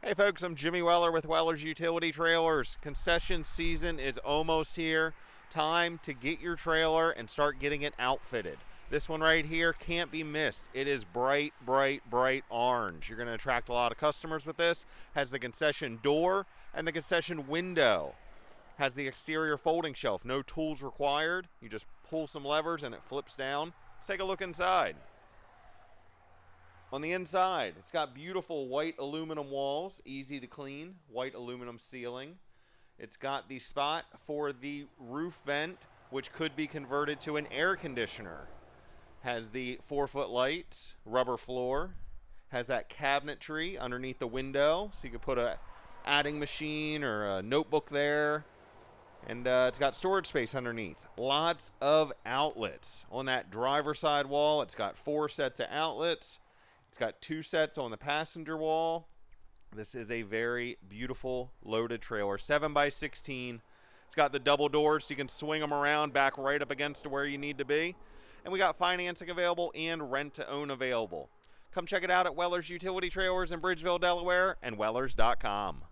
Hey folks, I'm Jimmy Weller with Weller's Utility Trailers. Concession season is almost here. Time to get your trailer and start getting it outfitted. This one right here can't be missed. It is bright, bright, bright orange. You're going to attract a lot of customers with this. Has the concession door and the concession window. Has the exterior folding shelf. No tools required. You just pull some levers and it flips down. Let's take a look inside. On the inside, it's got beautiful white aluminum walls, easy to clean, white aluminum ceiling. It's got the spot for the roof vent, which could be converted to an air conditioner. Has the 4-foot lights, rubber floor. Has that cabinetry underneath the window, so you can put a adding machine or a notebook there. And it's got storage space underneath. Lots of outlets. On that driver's side wall, it's got 4 sets of outlets. It's got 2 sets on the passenger wall. This is a very beautiful loaded trailer, 7x16. It's got the double doors so you can swing them around back right up against where you need to be. And we got financing available and rent to own available. Come check it out at Weller's Utility Trailers in Bridgeville, Delaware, and Wellers.com.